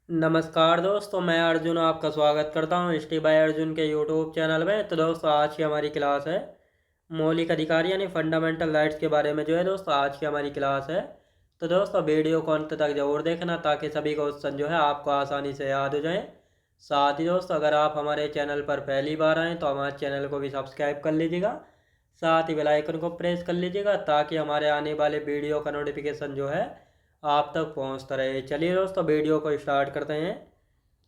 नमस्कार दोस्तों, मैं अर्जुन आपका स्वागत करता हूँ स्टे बाय अर्जुन के यूट्यूब चैनल में। तो दोस्तों, आज की हमारी क्लास है मौलिक अधिकार यानी फंडामेंटल राइट्स के बारे में। जो है दोस्तों, आज की हमारी क्लास है। तो दोस्तों, वीडियो को अंत तक जरूर देखना ताकि सभी क्वेश्चन जो है आपको आसानी से याद हो जाए। साथ ही दोस्तों, अगर आप हमारे चैनल पर पहली बार आएँ तो हमारे चैनल को भी सब्सक्राइब कर लीजिएगा। साथ ही बेल आइकन को प्रेस कर लीजिएगा ताकि हमारे आने वाले वीडियो का नोटिफिकेशन जो है आप तक पहुंचता रहे। चलिए दोस्तों, वीडियो को स्टार्ट करते हैं।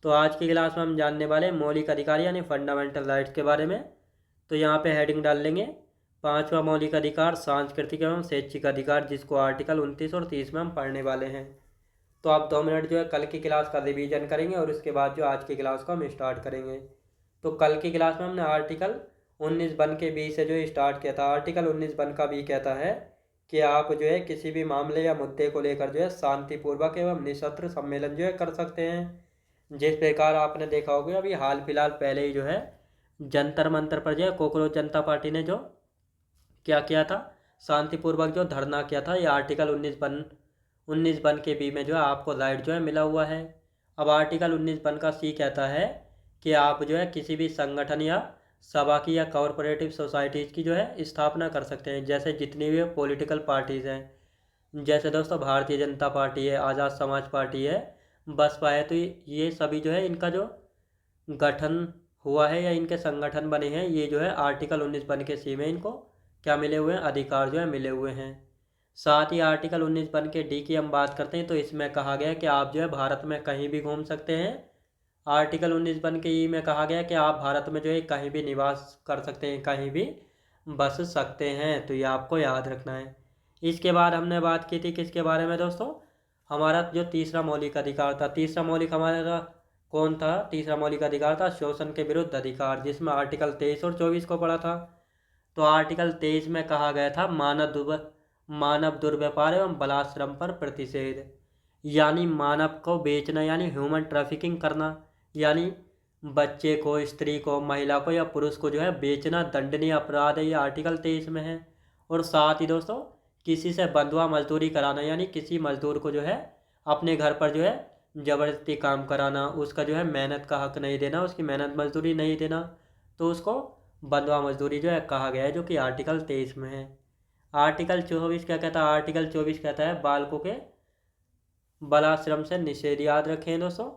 तो आज की क्लास में हम जानने वाले हैं मौलिक अधिकार यानी फंडामेंटल राइट्स के बारे में। तो यहाँ पे हेडिंग डाल लेंगे, पांचवा मौलिक अधिकार सांस्कृतिक एवं शैक्षिक अधिकार, जिसको आर्टिकल 29 और 30 में हम पढ़ने वाले हैं। तो आप 2 मिनट जो है कल की क्लास का रिवीजन करेंगे और उसके बाद जो आज की क्लास को हम स्टार्ट करेंगे। तो कल की क्लास में हमने आर्टिकल 19 वन के बी से जो स्टार्ट किया था। आर्टिकल 19 वन का बी कहता है कि आप जो है किसी भी मामले या मुद्दे को लेकर जो है शांतिपूर्वक एवं निशस्त्र सम्मेलन जो है कर सकते हैं। जिस प्रकार आपने देखा होगा अभी हाल फिलहाल पहले ही जो है जंतर मंतर पर जो है कोकरोच जनता पार्टी ने जो क्या किया था, शांतिपूर्वक जो धरना किया था, ये आर्टिकल 19 वन के बी में जो है आपको राइट जो है मिला हुआ है। अब आर्टिकल 19 वन का सी कहता है कि आप जो है किसी भी संगठन या सभा की या कॉरपोरेटिव सोसाइटीज़ की जो है स्थापना कर सकते हैं, जैसे जितनी भी पॉलिटिकल पार्टीज़ हैं। जैसे दोस्तों भारतीय जनता पार्टी है, आज़ाद समाज पार्टी है, बसपा है। तो ये सभी जो है इनका जो गठन हुआ है या इनके संगठन बने हैं, ये जो है आर्टिकल 19 वन के सी में इनको क्या मिले हुए हैं, अधिकार जो है मिले हुए हैं। साथ ही आर्टिकल 19 वन के डी की हम बात करते हैं तो इसमें कहा गया है कि आप जो है भारत में कहीं भी घूम सकते हैं। आर्टिकल 19 वन के ई में कहा गया कि आप भारत में जो है कहीं भी निवास कर सकते हैं, कहीं भी बस सकते हैं। तो ये आपको याद रखना है। इसके बाद हमने बात की थी किसके बारे में दोस्तों, हमारा जो तीसरा मौलिक अधिकार था। तीसरा मौलिक हमारा कौन था? तीसरा मौलिक अधिकार था शोषण के विरुद्ध अधिकार, जिसमें आर्टिकल 23 और 24 को पढ़ा था। तो आर्टिकल 23 में कहा गया था मानव दुर्व्यापार एवं बलात्श्रम पर प्रतिषेध, यानी मानव को बेचना यानी ह्यूमन ट्रैफिकिंग करना, यानी बच्चे को, स्त्री को, महिला को या पुरुष को जो है बेचना दंडनीय अपराध है, ये आर्टिकल 23 में है। और साथ ही दोस्तों, किसी से बंधुआ मजदूरी कराना, यानी किसी मजदूर को जो है अपने घर पर जो है ज़बरदस्ती काम कराना, उसका जो है मेहनत का हक नहीं देना, उसकी मेहनत मजदूरी नहीं देना, तो उसको बंधुआ मजदूरी जो है कहा गया है, जो कि आर्टिकल 23 में है। आर्टिकल 24 क्या कहता है? आर्टिकल 24 कहता है बालकों के बालाश्रम से निषेध। याद रखें दोस्तों,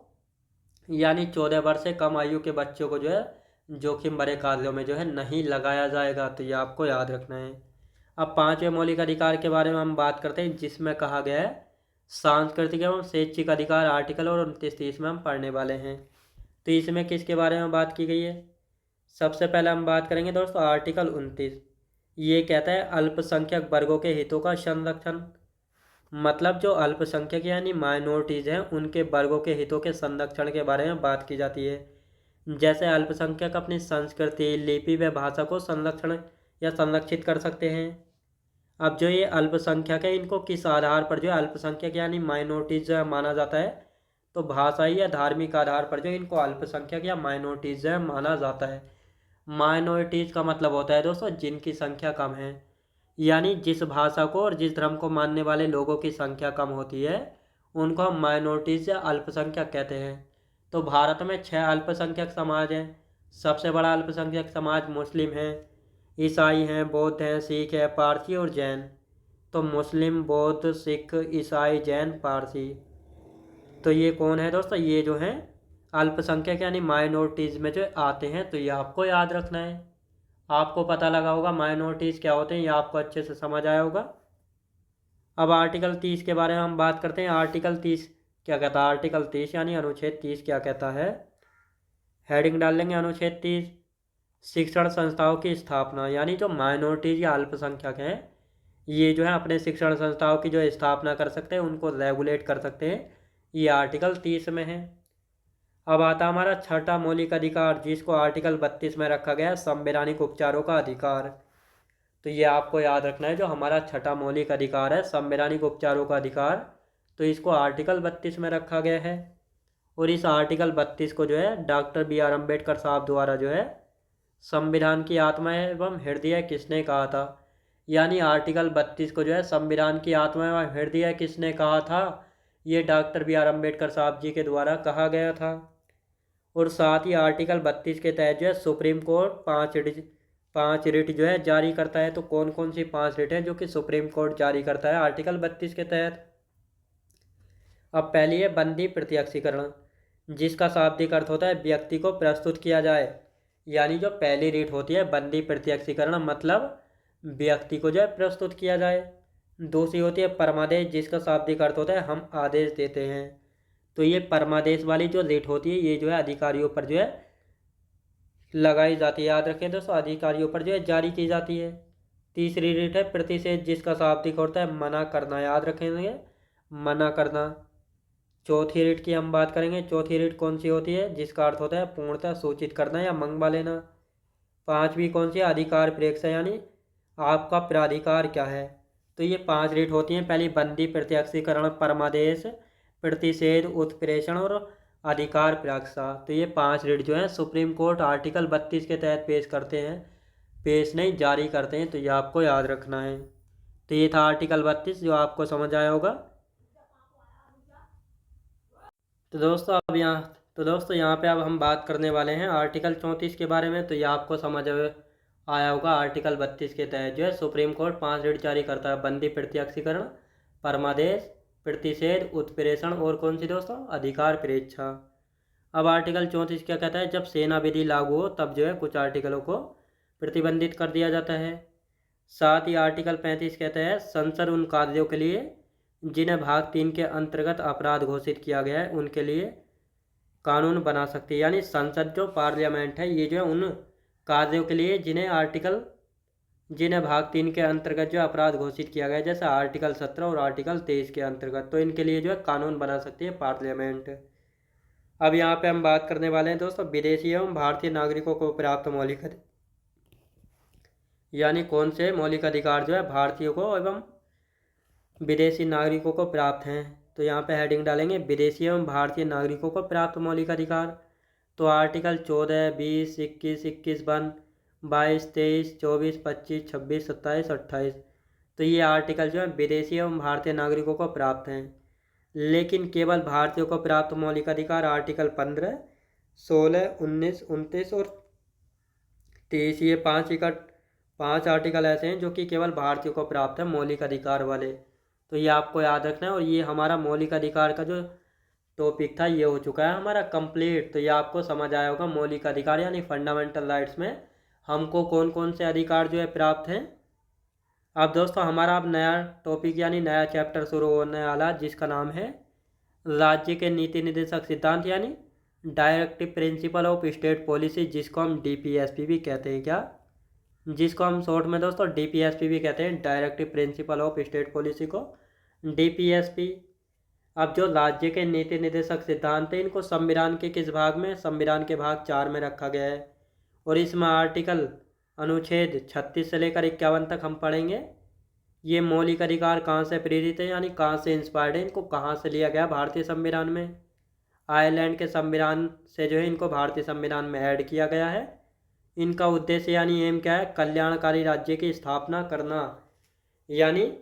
यानी 14 वर्ष से कम आयु के बच्चों को जो है जोखिम भरे कार्यों में जो है नहीं लगाया जाएगा। तो ये आपको याद रखना है। अब पांचवें मौलिक अधिकार के बारे में हम बात करते हैं, जिसमें कहा गया है सांस्कृतिक एवं शैक्षिक अधिकार। आर्टिकल और 29-30 में हम पढ़ने वाले हैं। तो इसमें किसके बारे में बात की गई है? सबसे पहले हम बात करेंगे दोस्तों आर्टिकल 29। ये कहता है अल्पसंख्यक वर्गों के हितों का संरक्षण। मतलब जो अल्पसंख्यक यानी माइनॉरिटीज़ हैं, उनके वर्गों के हितों के संरक्षण के बारे में बात की जाती है। जैसे अल्पसंख्यक अपनी संस्कृति, लिपि व भाषा को संरक्षण या संरक्षित कर सकते हैं। अब जो ये अल्पसंख्यक है, इनको किस आधार पर जो है अल्पसंख्यक यानी माइनॉरिटीज जो है माना जाता है? तो भाषाई या धार्मिक आधार पर जो इनको अल्पसंख्यक या माइनॉरिटीज जो है माना जाता है। माइनॉरिटीज का मतलब होता है दोस्तों जिनकी संख्या कम है, यानी जिस भाषा को और जिस धर्म को मानने वाले लोगों की संख्या कम होती है, उनको हम माइनॉरिटीज या अल्पसंख्यक कहते हैं। तो भारत में 6 अल्पसंख्यक समाज हैं। सबसे बड़ा अल्पसंख्यक समाज मुस्लिम है, ईसाई हैं, बौद्ध हैं, सिख है, पारसी और जैन। तो मुस्लिम, बौद्ध, सिख, ईसाई, जैन, पारसी, तो ये कौन है दोस्तों? ये जो हैं अल्पसंख्यक यानी माइनॉरिटीज़ में जो आते हैं। तो ये आपको याद रखना है। आपको पता लगा होगा माइनॉरिटीज़ क्या होते हैं, ये आपको अच्छे से समझ आया होगा। अब आर्टिकल 30 के बारे में हम बात करते हैं। आर्टिकल 30 क्या कहता है? आर्टिकल 30 यानी अनुच्छेद 30 क्या कहता है? हेडिंग डाल लेंगे अनुच्छेद 30, शिक्षण संस्थाओं की स्थापना, यानी जो माइनॉरिटीज़ या अल्पसंख्यक हैं, ये जो है अपने शिक्षण संस्थाओं की जो स्थापना कर सकते हैं, उनको रेगुलेट कर सकते हैं। ये आर्टिकल 30 में है। अब आता हमारा छठा मौलिक अधिकार, जिसको आर्टिकल 32 में रखा गया है, संवैधानिक उपचारों का अधिकार। तो ये आपको याद रखना है, जो हमारा छठा मौलिक अधिकार है संवैधानिक उपचारों का अधिकार, तो इसको आर्टिकल 32 में रखा गया है। और इस आर्टिकल 32 को जो है डॉक्टर BR अम्बेडकर साहब द्वारा जो है संविधान की आत्मा एवं हृदय किसने कहा था? यानी आर्टिकल 32 को जो है संविधान की आत्मा एवं हृदय किसने कहा था? ये डॉक्टर बी आर अम्बेडकर साहब जी के द्वारा कहा गया था। और साथ ही आर्टिकल 32 के तहत जो है सुप्रीम कोर्ट पाँच रिट जो है जारी करता है। तो कौन कौन सी 5 रिट है जो कि सुप्रीम कोर्ट जारी करता है आर्टिकल 32 के तहत। अब पहली है बंदी प्रत्यक्षीकरण, जिसका शाब्दिक अर्थ होता है व्यक्ति को प्रस्तुत किया जाए। यानी जो पहली रीट होती है बंदी प्रत्यक्षीकरण, मतलब व्यक्ति को जो है प्रस्तुत किया जाए। दूसरी होती है परमादेश, जिसका शाब्दिक अर्थ होता है हम आदेश देते हैं। तो ये परमादेश वाली जो रीट होती है ये जो है अधिकारियों पर जो है लगाई जाती है। याद रखें दोस्तों, अधिकारियों पर जो है जारी की जाती है। तीसरी रीट है प्रतिषेध, जिसका शाब्दिक होता है मना करना। याद रखेंगे, मना करना। चौथी रीट की हम बात करेंगे। चौथी रीट कौन सी होती है, जिसका अर्थ होता है पूर्णतः सूचित करना या मंगवा लेना। पांचवी कौन सी, अधिकार प्रेक्षा, यानी आपका प्राधिकार क्या है। तो ये 5 रीट होती हैं। पहली बंदी प्रत्यक्षीकरण, परमादेश, प्रतिषेध, उत्प्रेषण और अधिकार प्रेक्षा। तो ये 5 रीट जो है सुप्रीम कोर्ट आर्टिकल 32 के तहत पेश करते हैं, पेश नहीं जारी करते हैं। तो ये आपको याद रखना है। तो ये था आर्टिकल 32 जो आपको समझ आया होगा। तो दोस्तों यहाँ पे अब हम बात करने वाले हैं आर्टिकल 34 के बारे में। तो ये आपको समझ आया होगा। आर्टिकल 32 के तहत जो है सुप्रीम कोर्ट 5 रिट जारी करता है, बंदी प्रत्यक्षीकरण, परमादेश, प्रतिषेध, उत्प्रेषण और कौन सी दोस्तों, अधिकार प्रेक्षा। अब आर्टिकल 34 क्या कहता है, जब सेना विधि लागू हो तब जो है कुछ आर्टिकलों को प्रतिबंधित कर दिया जाता है। साथ ही आर्टिकल 35 कहता है संसद उन कार्यों के लिए जिन्हें भाग 3 के अंतर्गत अपराध घोषित किया गया है उनके लिए कानून बना सकती है। यानी संसद जो पार्लियामेंट है ये जो है उन कार्यों के लिए जिन्हें भाग 3 के अंतर्गत जो अपराध घोषित किया गया है, जैसे आर्टिकल 17 और आर्टिकल 23 के अंतर्गत, तो इनके लिए जो है कानून बना सकती है पार्लियामेंट। अब यहाँ पे हम बात करने वाले हैं दोस्तों विदेशी एवं भारतीय नागरिकों को प्राप्त मौलिक यानी कौन से मौलिक अधिकार जो है भारतीयों को एवं विदेशी नागरिकों को प्राप्त हैं। तो यहाँ पे हेडिंग डालेंगे विदेशी एवं भारतीय नागरिकों को प्राप्त मौलिक अधिकार। तो आर्टिकल 14, 20, 21, 21, 22, 23, 24, 25, 26, 27, 28। तो ये आर्टिकल जो है विदेशी एवं भारतीय नागरिकों को प्राप्त हैं। लेकिन केवल भारतीयों को प्राप्त मौलिक अधिकार आर्टिकल 15, 16, 19, 29 और 23, ये 5 आर्टिकल ऐसे हैं जो कि केवल भारतीयों को प्राप्त है मौलिक अधिकार वाले। तो ये आपको याद रखना है। और ये हमारा मौलिक अधिकार का जो टॉपिक था ये हो चुका है हमारा कंप्लीट। तो ये आपको समझ आया होगा मौलिक अधिकार यानी फंडामेंटल राइट्स में हमको कौन कौन से अधिकार जो है प्राप्त हैं। अब दोस्तों हमारा अब नया टॉपिक यानी नया चैप्टर शुरू होने वाला जिसका नाम है राज्य के नीति निर्देशक सिद्धांत यानी directive principle of state policy, जिसको हम DPSP भी कहते हैं। क्या, जिसको हम शॉर्ट में दोस्तों DPSP भी कहते हैं, directive principle of state policy को DPSP। अब जो राज्य के नीति निर्देशक सिद्धांत है इनको संविधान के किस भाग में, संविधान के भाग 4 में रखा गया है। और इसमें अनुच्छेद 36 से लेकर 51 तक हम पढ़ेंगे। ये मौलिक अधिकार कहाँ से प्रेरित है यानी कहाँ से इंस्पायर्ड है, इनको कहाँ से लिया गया भारतीय संविधान में। आयरलैंड के संविधान से जो है इनको भारतीय संविधान में ऐड किया गया है। इनका उद्देश्य यानी एम क्या है, कल्याणकारी राज्य की स्थापना करना। यानी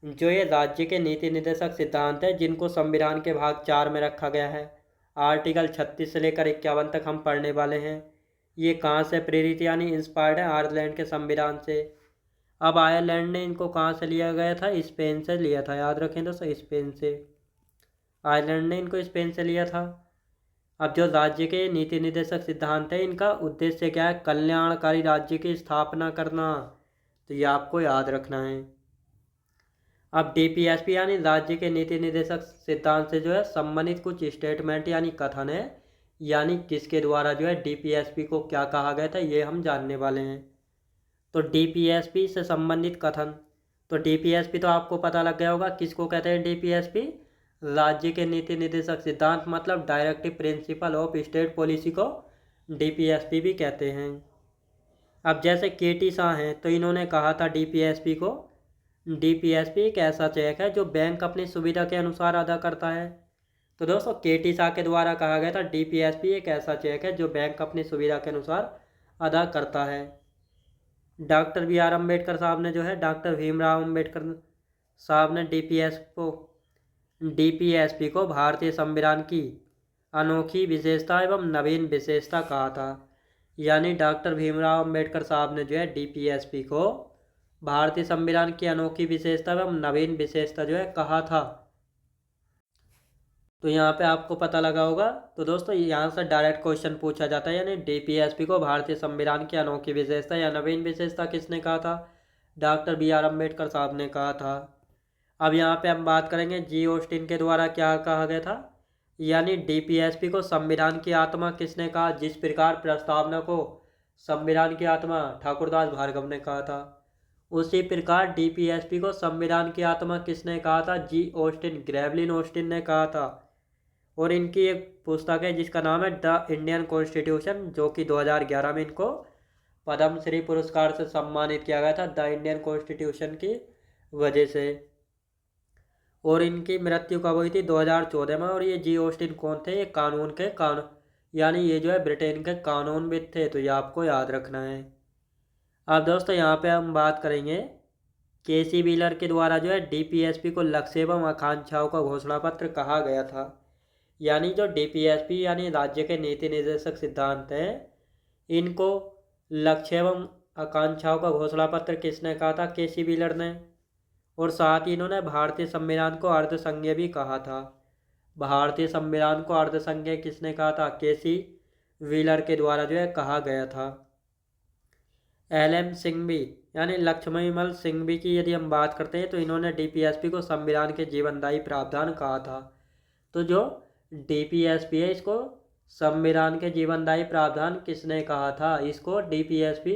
जो ये राज्य के नीति निर्देशक सिद्धांत है जिनको संविधान के भाग 4 में रखा गया है, आर्टिकल 36 से लेकर 51 तक हम पढ़ने वाले हैं। ये कहाँ से प्रेरित यानी इंस्पायर्ड है आयरलैंड के संविधान से। अब आयरलैंड ने इनको कहाँ से लिया गया था, स्पेन से लिया था। याद रखें दोस्तों, स्पेन से, आयरलैंड ने इनको स्पेन से लिया था। अब जो राज्य के नीति निर्देशक सिद्धांत है इनका उद्देश्य क्या है, कल्याणकारी राज्य की स्थापना करना। तो ये आपको याद रखना है। अब DPSP यानी राज्य के नीति निर्देशक सिद्धांत से जो है संबंधित कुछ स्टेटमेंट यानी कथन है, यानी किसके द्वारा जो है DPSP को क्या कहा गया था ये हम जानने वाले हैं। तो DPSP से संबंधित कथन, तो DPSP तो आपको पता लग गया होगा किसको कहते हैं। DPSP राज्य के नीति निर्देशक सिद्धांत मतलब directive principle of state policy को DPSP भी कहते हैं। अब जैसे KT शाह हैं तो इन्होंने कहा था DPSP को, DPSP एक ऐसा चेक है जो बैंक अपनी सुविधा के अनुसार अदा करता है। तो दोस्तों KT शाह के द्वारा कहा गया था DPSP एक ऐसा चेक है जो बैंक अपनी सुविधा के अनुसार अदा करता है। डॉक्टर BR अम्बेडकर साहब ने जो है, डॉक्टर भीमराव अम्बेडकर साहब ने डीपीएसपी को भारतीय संविधान की अनोखी विशेषता एवं नवीन विशेषता कहा था। यानी डॉक्टर भीमराव अंबेडकर साहब ने जो है डीपीएसपी को भारतीय संविधान की अनोखी विशेषता एवं नवीन विशेषता जो है कहा था। तो यहाँ पे आपको पता लगा होगा। तो दोस्तों यहाँ से डायरेक्ट क्वेश्चन पूछा जाता है, यानी डीपीएसपी को भारतीय संविधान की अनोखी विशेषता या नवीन विशेषता किसने कहा था? डॉक्टर बी आर अम्बेडकर साहब ने कहा था। अब यहाँ पे हम बात करेंगे जी ऑस्टिन के द्वारा क्या कहा गया था। यानी डीपीएसपी को संविधान की आत्मा किसने कहा? जिस प्रकार प्रस्तावना को संविधान की आत्मा ठाकुरदास भार्गव ने कहा था, उसी प्रकार डीपीएसपी को संविधान की आत्मा किसने कहा था? जी ऑस्टिन, ग्रेवलिन ऑस्टिन ने कहा था। और इनकी एक पुस्तक है जिसका नाम है द इंडियन कॉन्स्टिट्यूशन, जो कि 2011 में इनको पद्मश्री पुरस्कार से सम्मानित किया गया था द इंडियन कॉन्स्टिट्यूशन की वजह से। और इनकी मृत्यु कब हुई थी? 2014 में। और ये जी ऑस्टिन कौन थे? ये कानून यानी ये जो है ब्रिटेन के कानूनविद थे, तो ये आपको याद रखना है। अब दोस्तों यहाँ पे हम बात करेंगे केसी व्हीलर के द्वारा जो है डीपीएसपी को लक्ष्य एवं आकांक्षाओं का घोषणा पत्र कहा गया था। यानी जो डीपीएसपी यानी राज्य के नीति निर्देशक सिद्धांत हैं, इनको लक्ष्य एवं आकांक्षाओं का घोषणा पत्र किसने कहा था? केसी व्हीलर ने। और साथ ही इन्होंने भारतीय संविधान को अर्धसंघीय भी कहा था। भारतीय संविधान को अर्धसंघीय किसने कहा था? केसी व्हीलर के द्वारा जो है कहा गया था। एल.एम. सिंघवी यानी लक्ष्मणमल सिंघवी की यदि हम बात करते हैं, तो इन्होंने डीपीएसपी को संविधान के जीवनदायी प्रावधान कहा था। तो जो डीपीएसपी है, इसको संविधान के जीवनदायी प्रावधान किसने कहा था? इसको डीपीएसपी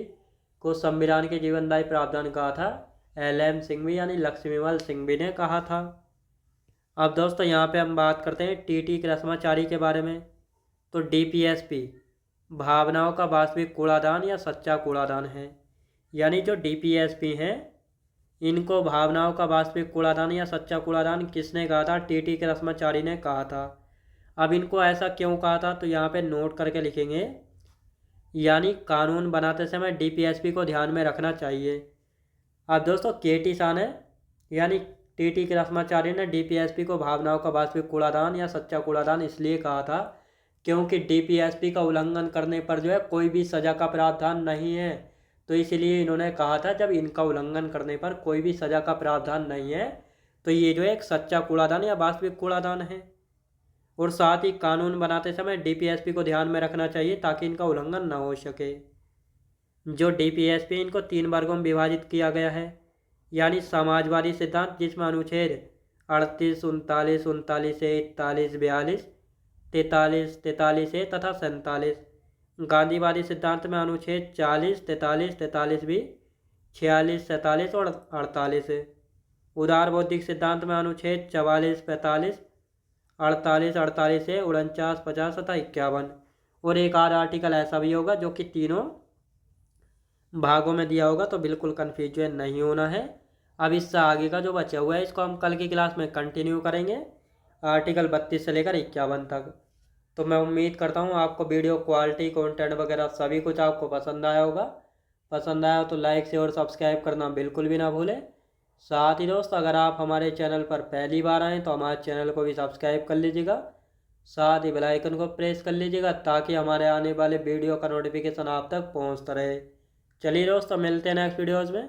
को संविधान के जीवनदायी प्रावधान कहा था एल.एम. सिंघवी यानी लक्ष्मीमल सिंघवी ने कहा था। अब दोस्तों यहाँ पे हम बात करते हैं टी.टी. कृष्णाचारी के बारे में। तो डीपीएसपी भावनाओं का वास्तविक कूड़ादान या सच्चा कूड़ादान है। यानी जो डीपीएसपी हैं, इनको भावनाओं का वास्तविक कूड़ादान या सच्चा कूड़ादान किसने कहा था? टी.टी. कृष्णाचारी ने कहा था। अब इनको ऐसा क्यों कहा था? तो यहाँ पे नोट करके लिखेंगे। यानी कानून बनाते समय डीपीएसपी को ध्यान में रखना चाहिए। अब दोस्तों के.टी. शाह ने यानी टी.टी. कृष्णाचार्य ने डीपीएसपी को भावनाओं का वास्तविक कूड़ादान या सच्चा कूड़ादान इसलिए कहा था क्योंकि डीपीएसपी का उल्लंघन करने पर जो है कोई भी सज़ा का प्रावधान नहीं है। तो इसलिए इन्होंने कहा था जब इनका उल्लंघन करने पर कोई भी सज़ा का प्रावधान नहीं है, तो ये जो है एक सच्चा कूड़ादान या वास्तविक कूड़ादान है। और साथ ही कानून बनाते समय डीपीएसपी को ध्यान में रखना चाहिए ताकि इनका उल्लंघन न हो सके। जो डीपीएसपी इनको 3 वर्गों में विभाजित किया गया है। यानी समाजवादी सिद्धांत, जिसमें अनुच्छेद 38, 39, 39 से 41, 42, 43, 43 ए तथा 47। गांधीवादी सिद्धांत में अनुच्छेद 40, 43, 43 भी, 46, 47 और 48 है। उदार बौद्धिक सिद्धांत में अनुच्छेद 44, 45, 48, 48 से 49, 50 तथा 51। और एक आर्टिकल ऐसा भी होगा जो कि तीनों भागों में दिया होगा, तो बिल्कुल कन्फ्यूजन नहीं होना है। अब इससे आगे का जो बचा हुआ है इसको हम कल की क्लास में कंटिन्यू करेंगे, आर्टिकल 32 से लेकर 51 तक। तो मैं उम्मीद करता हूँ आपको वीडियो क्वालिटी, कंटेंट वगैरह सभी कुछ आपको पसंद आया होगा। पसंद आया तो लाइक शेयर और सब्सक्राइब करना बिल्कुल भी ना भूलें। साथ ही दोस्त, अगर आप हमारे चैनल पर पहली बार आएँ तो हमारे चैनल को भी सब्सक्राइब कर लीजिएगा। साथ ही बेल आइकन को प्रेस कर लीजिएगा ताकि हमारे आने वाले वीडियो का नोटिफिकेशन आप तक पहुँचता रहे। चलिए दोस्तों, मिलते हैं नेक्स्ट वीडियोज़ में।